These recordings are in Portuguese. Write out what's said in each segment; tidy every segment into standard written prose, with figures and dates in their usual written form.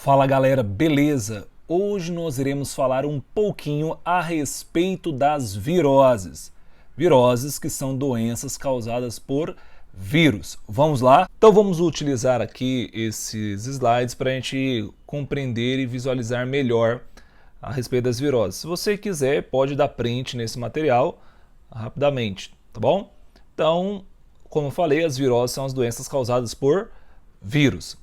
Fala galera, beleza? Hoje nós iremos falar um pouquinho a respeito das viroses. Viroses que são doenças causadas por vírus. Vamos lá? Então vamos utilizar aqui esses slides para a gente compreender e visualizar melhor a respeito das viroses. Se você quiser, pode dar print nesse material rapidamente, tá bom? Então, como eu falei, as viroses são as doenças causadas por vírus.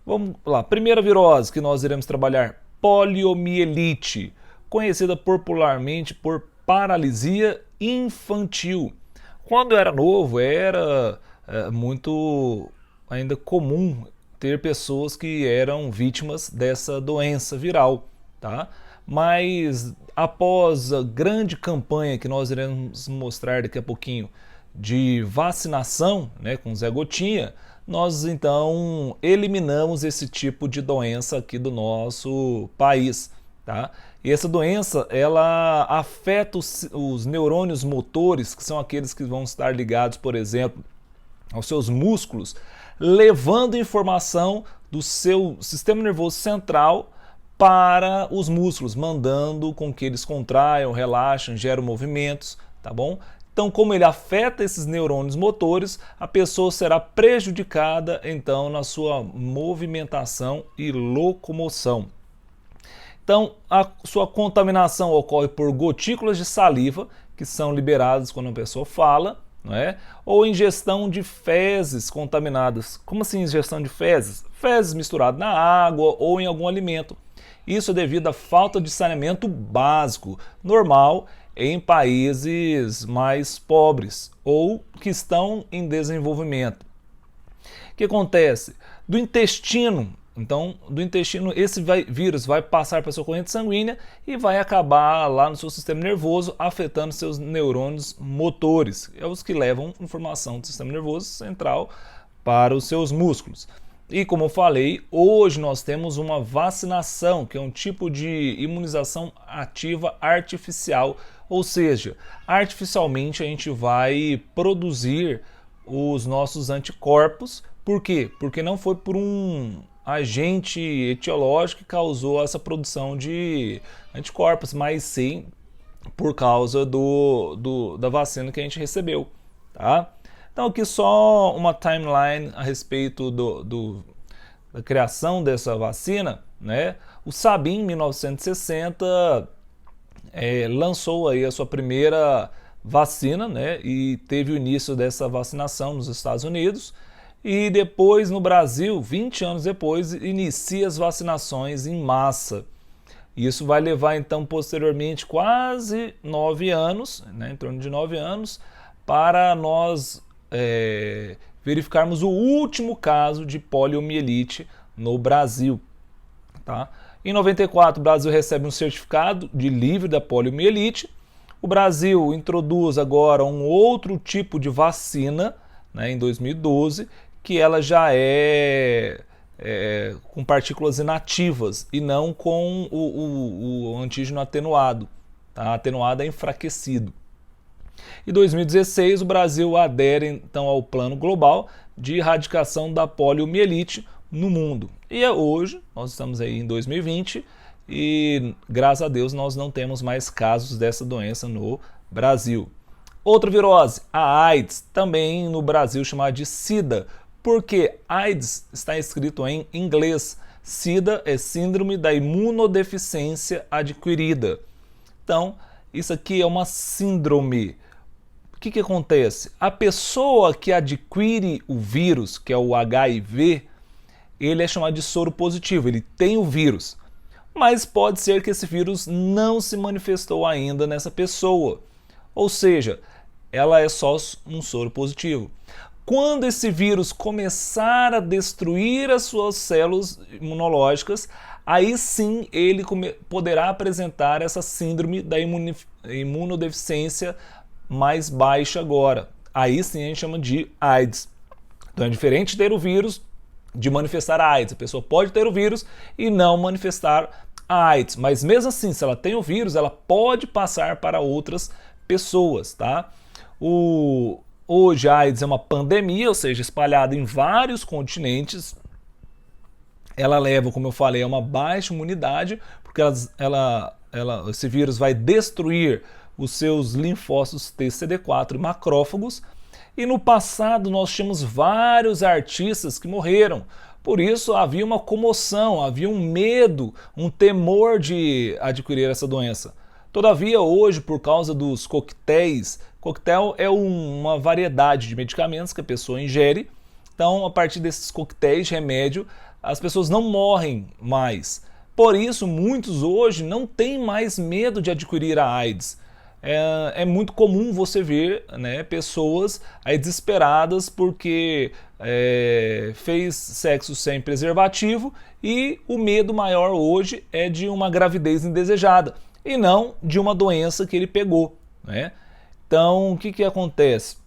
Vamos lá, primeira virose que nós iremos trabalhar, poliomielite, conhecida popularmente por paralisia infantil. Quando eu era novo, era muito ainda comum ter pessoas que eram vítimas dessa doença viral, tá? Mas após a grande campanha que nós iremos mostrar daqui a pouquinho de vacinação, né, com Zé Gotinha, nós então eliminamos esse tipo de doença aqui do nosso país, tá? E essa doença, ela afeta os neurônios motores, que são aqueles que vão estar ligados, por exemplo, aos seus músculos, levando informação do seu sistema nervoso central para os músculos, mandando com que eles contraiam, relaxem, geram movimentos, tá bom? Então, como ele afeta esses neurônios motores, a pessoa será prejudicada então na sua movimentação e locomoção. Então, a sua contaminação ocorre por gotículas de saliva, que são liberadas quando a pessoa fala, não é? Ou ingestão de fezes contaminadas. Como assim ingestão de fezes? Fezes misturadas na água ou em algum alimento. Isso é devido à falta de saneamento básico, normal, em países mais pobres ou que estão em desenvolvimento. O que acontece? Do intestino, então, esse vírus vai passar para a sua corrente sanguínea e vai acabar lá no seu sistema nervoso, afetando seus neurônios motores, é os que levam informação do sistema nervoso central para os seus músculos. E como eu falei, hoje nós temos uma vacinação, que é um tipo de imunização ativa artificial, ou seja, artificialmente a gente vai produzir os nossos anticorpos. Por quê? Porque não foi por um agente etiológico que causou essa produção de anticorpos, mas sim por causa da vacina que a gente recebeu, tá? Então aqui só uma timeline a respeito da criação dessa vacina, né? O Sabin, em 1960, lançou aí a sua primeira vacina, né? E teve o início dessa vacinação nos Estados Unidos. E depois, no Brasil, 20 anos depois, inicia as vacinações em massa. Isso vai levar, então, posteriormente, quase 9 anos, né? Em torno de 9 anos, para nós verificarmos o último caso de poliomielite no Brasil, tá? Em 94, o Brasil recebe um certificado de livre da poliomielite. O Brasil introduz agora um outro tipo de vacina, né, em 2012, que ela já é com partículas inativas e não com o antígeno atenuado, tá? Atenuado é enfraquecido. Em 2016, o Brasil adere então ao Plano Global de Erradicação da Poliomielite no mundo. E hoje, nós estamos aí em 2020 e, graças a Deus, nós não temos mais casos dessa doença no Brasil. Outra virose, a AIDS, também no Brasil chamada de SIDA, porque AIDS está escrito em inglês. SIDA é Síndrome da Imunodeficiência Adquirida. Então, isso aqui é uma síndrome. O que acontece? A pessoa que adquire o vírus, que é o HIV, ele é chamado de soro positivo, ele tem o vírus. Mas pode ser que esse vírus não se manifestou ainda nessa pessoa. Ou seja, ela é só um soro positivo. Quando esse vírus começar a destruir as suas células imunológicas, aí sim ele poderá apresentar essa síndrome da imunodeficiência mais baixa agora. Aí sim a gente chama de AIDS. Então é diferente de ter o vírus de manifestar a AIDS. A pessoa pode ter o vírus e não manifestar a AIDS, mas mesmo assim, se ela tem o vírus, ela pode passar para outras pessoas, tá? Hoje a AIDS é uma pandemia, ou seja, espalhada em vários continentes. ela leva, como eu falei, a uma baixa imunidade, porque esse vírus vai destruir os seus linfócitos T, CD4 e macrófagos. E no passado nós tínhamos vários artistas que morreram. Por isso havia uma comoção, havia um medo, um temor de adquirir essa doença. Todavia, hoje, por causa dos coquetéis, coquetel é uma variedade de medicamentos que a pessoa ingere. Então, a partir desses coquetéis de remédio, as pessoas não morrem mais. Por isso, muitos hoje não têm mais medo de adquirir a AIDS. É muito comum você ver, né, pessoas aí desesperadas porque fez sexo sem preservativo, e o medo maior hoje é de uma gravidez indesejada e não de uma doença que ele pegou, né? Então, o que acontece?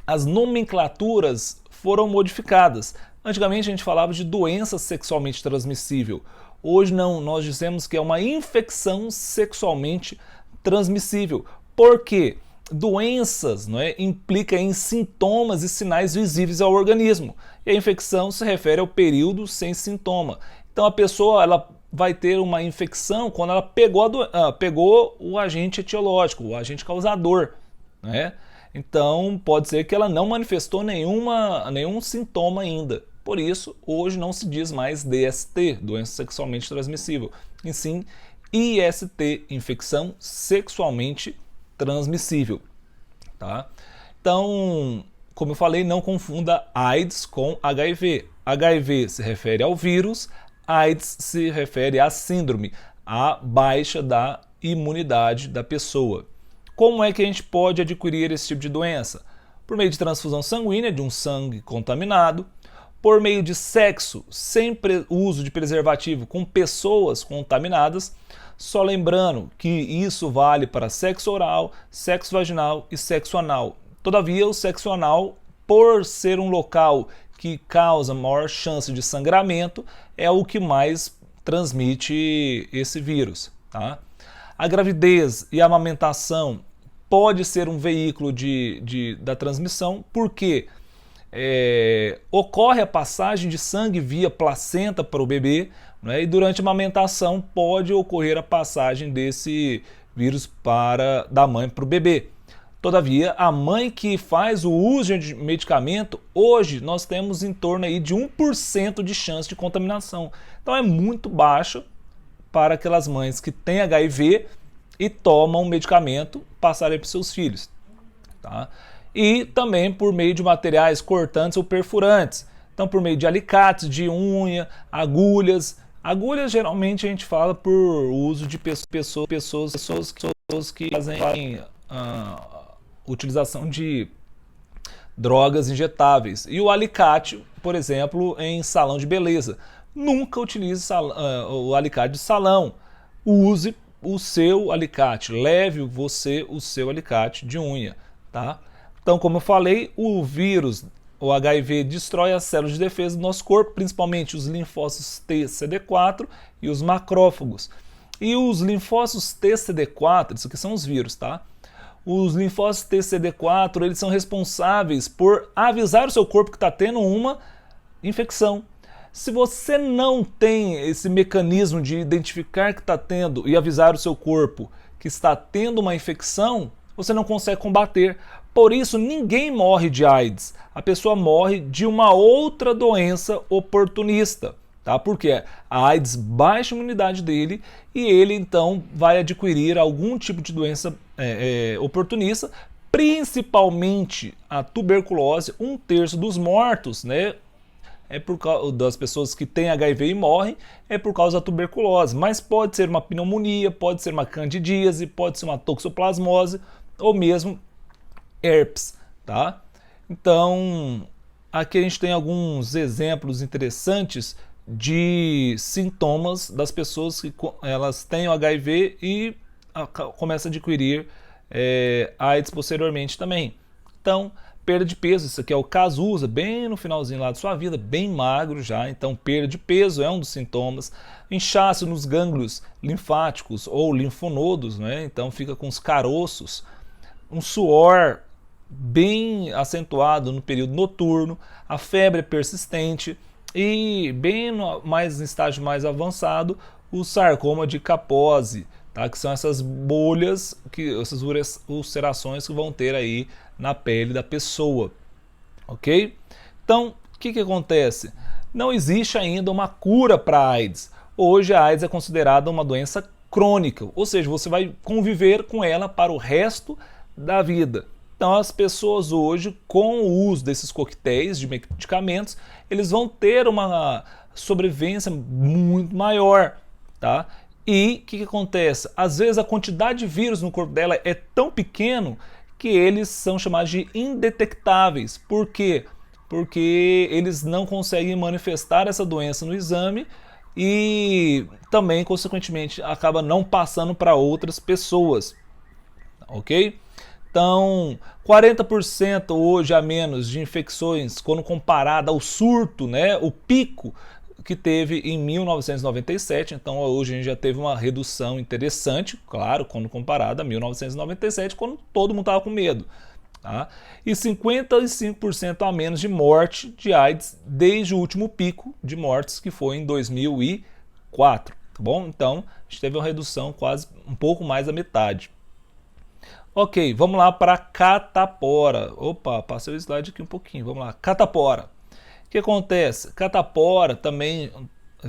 As nomenclaturas foram modificadas. Antigamente a gente falava de doença sexualmente transmissível. Hoje não, nós dizemos que é uma infecção sexualmente transmissível. Por quê? Doenças, não é, implica em sintomas e sinais visíveis ao organismo. E a infecção se refere ao período sem sintoma. Então a pessoa ela vai ter uma infecção quando ela pegou o agente etiológico, o agente causador, né? Então pode ser que ela não manifestou nenhum sintoma ainda. Por isso, hoje não se diz mais DST, doença sexualmente transmissível, e sim IST, infecção sexualmente transmissível. Tá? Então, como eu falei, não confunda AIDS com HIV. HIV se refere ao vírus, AIDS se refere à síndrome, à baixa da imunidade da pessoa. Como é que a gente pode adquirir esse tipo de doença? Por meio de transfusão sanguínea de um sangue contaminado, por meio de sexo sem uso de preservativo com pessoas contaminadas, só lembrando que isso vale para sexo oral, sexo vaginal e sexo anal. Todavia, o sexo anal, por ser um local que causa maior chance de sangramento, é o que mais transmite esse vírus. Tá? A gravidez e a amamentação pode ser um veículo da transmissão, porque ocorre a passagem de sangue via placenta para o bebê, né? E durante a amamentação pode ocorrer a passagem desse vírus da mãe para o bebê. Todavia, a mãe que faz o uso de medicamento, hoje nós temos em torno aí de 1% de chance de contaminação. Então é muito baixo para aquelas mães que têm HIV e tomam medicamento passarem para os seus filhos. Tá? E também por meio de materiais cortantes ou perfurantes. Então, por meio de alicates de unha, agulhas. Agulhas, geralmente, a gente fala por uso de pessoas que fazem utilização de drogas injetáveis. E o alicate, por exemplo, em salão de beleza. Nunca utilize o alicate de salão. Use o seu alicate. Leve você o seu alicate de unha. Tá? Então, como eu falei, o vírus, o HIV, destrói as células de defesa do nosso corpo, principalmente os linfócitos T, CD4 e os macrófagos. E os linfócitos T, CD4, isso aqui são os vírus, tá? Os linfócitos T, CD4, eles são responsáveis por avisar o seu corpo que está tendo uma infecção. Se você não tem esse mecanismo de identificar que está tendo e avisar o seu corpo que está tendo uma infecção, você não consegue combater. Por isso, ninguém morre de AIDS. A pessoa morre de uma outra doença oportunista. Tá? Porque a AIDS baixa a imunidade dele e ele então vai adquirir algum tipo de doença oportunista, principalmente a tuberculose. 1/3 dos mortos, né, por causa das pessoas que têm HIV e morrem, é por causa da tuberculose. Mas pode ser uma pneumonia, pode ser uma candidíase, pode ser uma toxoplasmose ou mesmo herpes, tá? Então, aqui a gente tem alguns exemplos interessantes de sintomas das pessoas que elas têm o HIV e começam a adquirir AIDS posteriormente também. Então, perda de peso, isso aqui é o Cazuza, bem no finalzinho lá de sua vida, bem magro já, então perda de peso é um dos sintomas. Inchaço nos gânglios linfáticos ou linfonodos, né? Então fica com os caroços. Um suor bem acentuado no período noturno, a febre persistente, E mais em estágio mais avançado, o sarcoma de Kaposi, tá? Que são essas bolhas, essas ulcerações que vão ter aí na pele da pessoa, ok? Então, o que acontece? Não existe ainda uma cura para a AIDS. Hoje a AIDS é considerada uma doença crônica, ou seja, você vai conviver com ela para o resto da vida. Então as pessoas hoje, com o uso desses coquetéis de medicamentos, eles vão ter uma sobrevivência muito maior, tá? E o que acontece? Às vezes a quantidade de vírus no corpo dela é tão pequeno que eles são chamados de indetectáveis. Por quê? Porque eles não conseguem manifestar essa doença no exame e também, consequentemente, acaba não passando para outras pessoas, ok? Então, 40% hoje a menos de infecções quando comparado ao surto, né, o pico que teve em 1997. Então, hoje a gente já teve uma redução interessante, claro, quando comparado a 1997, quando todo mundo estava com medo. Tá? E 55% a menos de morte de AIDS desde o último pico de mortes, que foi em 2004. Tá bom? Então, a gente teve uma redução quase um pouco mais da metade. Ok, vamos lá para catapora. Opa, passei o slide aqui um pouquinho. Vamos lá, catapora. O que acontece? Catapora, também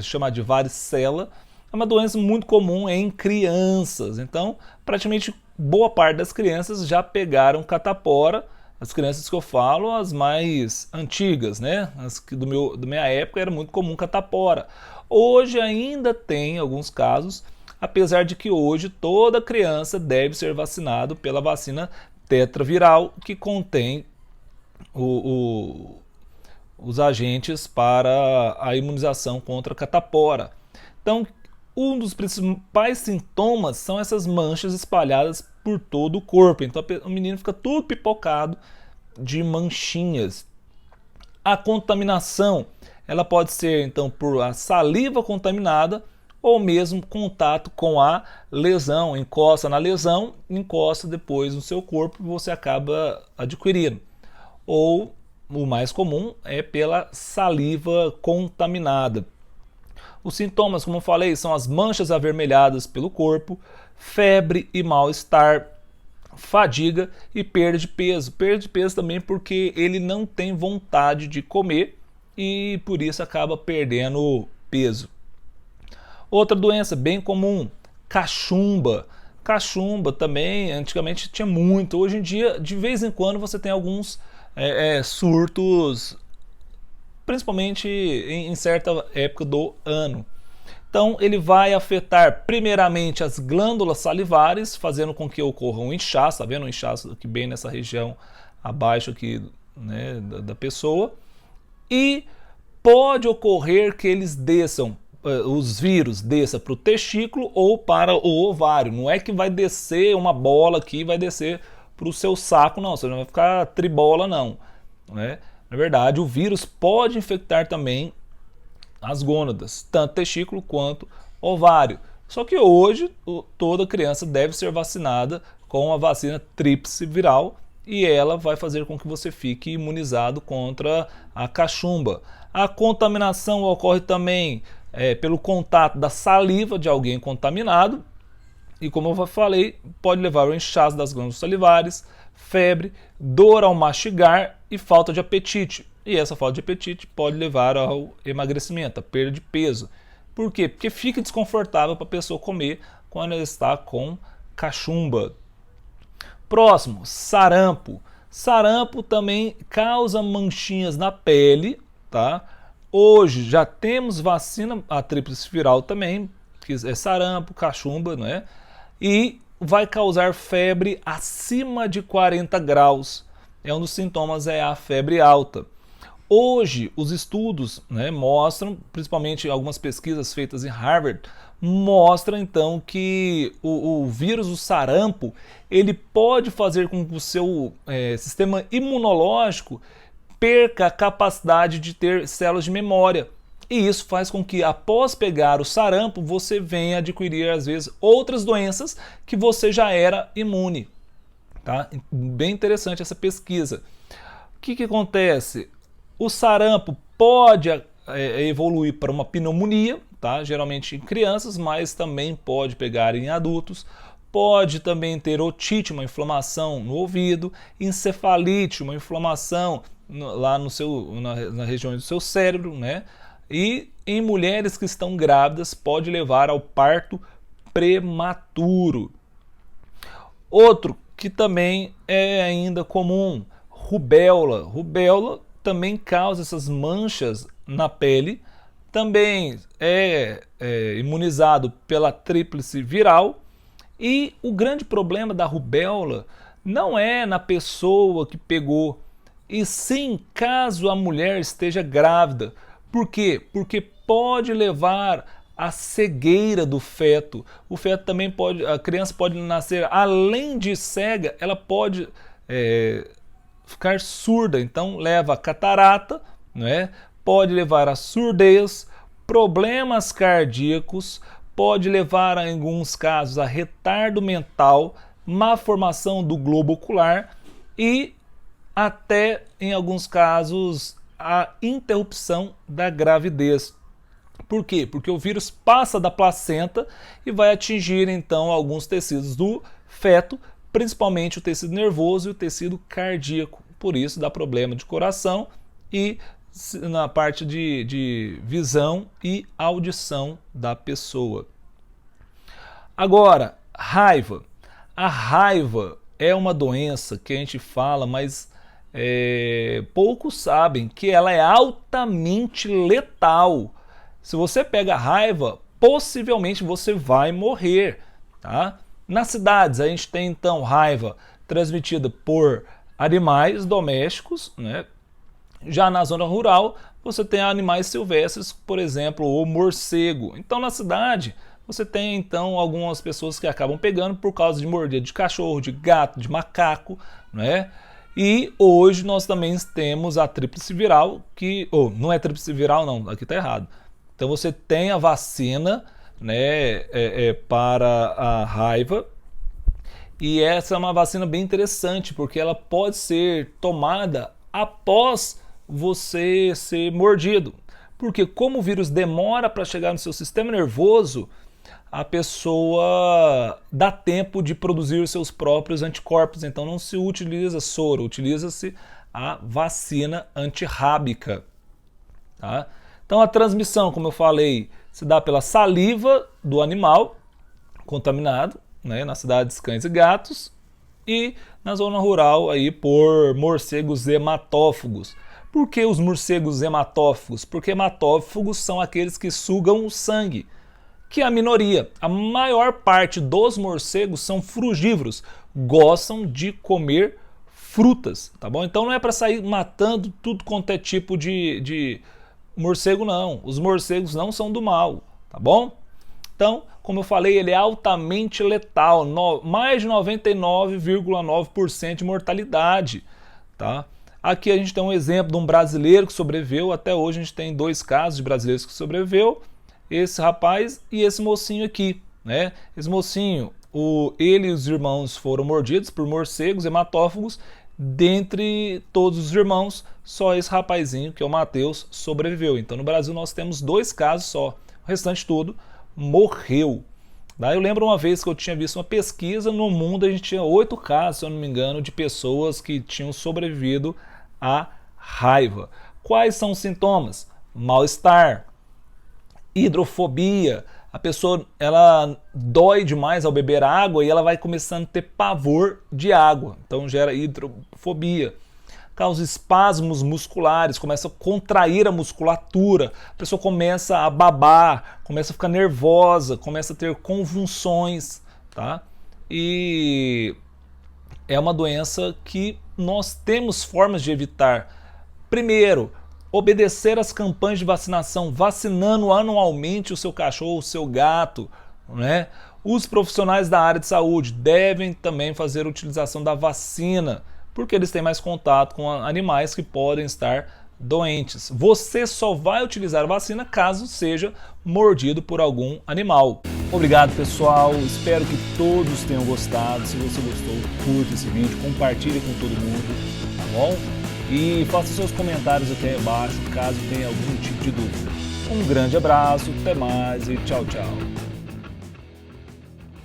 chamada de varicela, é uma doença muito comum em crianças. Então, praticamente boa parte das crianças já pegaram catapora. As crianças que eu falo, as mais antigas, né? As que da minha época era muito comum catapora. Hoje ainda tem alguns casos, apesar de que hoje toda criança deve ser vacinada pela vacina tetraviral, que contém os agentes para a imunização contra a catapora. Então, um dos principais sintomas são essas manchas espalhadas por todo o corpo. Então, o menino fica tudo pipocado de manchinhas. A contaminação, ela pode ser então por a saliva contaminada ou mesmo contato com a lesão, encosta na lesão, encosta depois no seu corpo e você acaba adquirindo. Ou o mais comum é pela saliva contaminada. Os sintomas, como eu falei, são as manchas avermelhadas pelo corpo, febre e mal-estar, fadiga e perda de peso. Perda de peso também porque ele não tem vontade de comer e por isso acaba perdendo peso. Outra doença bem comum, cachumba. Cachumba também, antigamente tinha muito. Hoje em dia, de vez em quando, você tem alguns surtos, principalmente em certa época do ano. Então, ele vai afetar primeiramente as glândulas salivares, fazendo com que ocorra um inchaço, tá vendo? Um inchaço aqui bem nessa região abaixo aqui, né, da pessoa. E pode ocorrer que eles desçam, os vírus desçam para o testículo ou para o ovário. Não é que vai descer uma bola aqui e vai descer para o seu saco, não. Você não vai ficar tribola, não. Né? Na verdade, o vírus pode infectar também as gônadas, tanto testículo quanto ovário. Só que hoje toda criança deve ser vacinada com a vacina tríplice viral e ela vai fazer com que você fique imunizado contra a cachumba. A contaminação ocorre também pelo contato da saliva de alguém contaminado e, como eu falei, pode levar ao inchaço das glândulas salivares, febre, dor ao mastigar e falta de apetite. E essa falta de apetite pode levar ao emagrecimento, a perda de peso. Por quê? Porque fica desconfortável para a pessoa comer quando ela está com cachumba. Próximo, sarampo. Sarampo também causa manchinhas na pele, tá? Hoje já temos vacina, a tríplice viral também, que é sarampo, cachumba, não é? E vai causar febre acima de 40 graus. Um dos sintomas é a febre alta. Hoje, os estudos, né, mostram, principalmente algumas pesquisas feitas em Harvard, mostram então que o vírus do sarampo ele pode fazer com que o seu sistema imunológico perca a capacidade de ter células de memória. E isso faz com que, após pegar o sarampo, você venha adquirir, às vezes, outras doenças que você já era imune. Tá? Bem interessante essa pesquisa. O que acontece? O sarampo pode evoluir para uma pneumonia, tá? Geralmente em crianças, mas também pode pegar em adultos. Pode também ter otite, uma inflamação no ouvido, encefalite, uma inflamação lá na região do seu cérebro, né? E em mulheres que estão grávidas pode levar ao parto prematuro. Outro que também é ainda comum, rubéola. Rubéola também causa essas manchas na pele, também é imunizado pela tríplice viral. E o grande problema da rubéola não é na pessoa que pegou, e sim caso a mulher esteja grávida. Por quê? Porque pode levar à cegueira do feto. O feto também pode, a criança pode nascer, além de cega, ela pode ficar surda, então leva a catarata, não é? Pode levar a surdez, problemas cardíacos, pode levar, em alguns casos, a retardo mental, má formação do globo ocular e até, em alguns casos, a interrupção da gravidez. Por quê? Porque o vírus passa da placenta e vai atingir, então, alguns tecidos do feto, principalmente o tecido nervoso e o tecido cardíaco. Por isso dá problema de coração e na parte de visão e audição da pessoa. Agora, raiva. A raiva é uma doença que a gente fala, mas poucos sabem que ela é altamente letal. Se você pega raiva, possivelmente você vai morrer, tá? Nas cidades a gente tem então raiva transmitida por animais domésticos, né? Já na zona rural, você tem animais silvestres, por exemplo, o morcego. Então, na cidade, você tem então algumas pessoas que acabam pegando por causa de mordida de cachorro, de gato, de macaco, né? E hoje nós também temos a tríplice viral, que não é tríplice viral não, aqui está errado. Então você tem a vacina, né, para a raiva. E essa é uma vacina bem interessante, porque ela pode ser tomada após você ser mordido. Porque como o vírus demora para chegar no seu sistema nervoso, a pessoa dá tempo de produzir os seus próprios anticorpos. Então não se utiliza soro, utiliza-se a vacina antirrábica. Tá? Então a transmissão, como eu falei, se dá pela saliva do animal contaminado, né, nas cidades, cães e gatos, e na zona rural aí por morcegos hematófagos. Por que os morcegos hematófagos? Porque hematófagos são aqueles que sugam o sangue, que é a minoria. A maior parte dos morcegos são frugívoros, gostam de comer frutas, tá bom? Então não é para sair matando tudo quanto é tipo de morcego, não. Os morcegos não são do mal, tá bom? Então, como eu falei, ele é altamente letal, mais de 99,9% de mortalidade, tá? Aqui a gente tem um exemplo de um brasileiro que sobreviveu, até hoje a gente tem 2 casos de brasileiros que sobreviveu, esse rapaz e esse mocinho aqui, né? Esse mocinho, ele e os irmãos foram mordidos por morcegos hematófagos. Dentre todos os irmãos, só esse rapazinho, que é o Matheus, sobreviveu. Então no Brasil nós temos 2 casos só, o restante tudo morreu. Daí eu lembro uma vez que eu tinha visto uma pesquisa, no mundo a gente tinha 8 casos, se eu não me engano, de pessoas que tinham sobrevivido à raiva. Quais são os sintomas? Mal-estar, hidrofobia, a pessoa ela dói demais ao beber água e ela vai começando a ter pavor de água, então gera hidrofobia. Causa espasmos musculares, começa a contrair a musculatura, a pessoa começa a babar, começa a ficar nervosa, começa a ter convulsões, tá? E é uma doença que nós temos formas de evitar. Primeiro, obedecer às campanhas de vacinação, vacinando anualmente o seu cachorro, o seu gato, né? Os profissionais da área de saúde devem também fazer a utilização da vacina, porque eles têm mais contato com animais que podem estar doentes. Você só vai utilizar a vacina caso seja mordido por algum animal. Obrigado, pessoal. Espero que todos tenham gostado. Se você gostou, curta esse vídeo, compartilhe com todo mundo, tá bom? e faça seus comentários aqui abaixo caso tenha algum tipo de dúvida. Um grande abraço, até mais e tchau, tchau.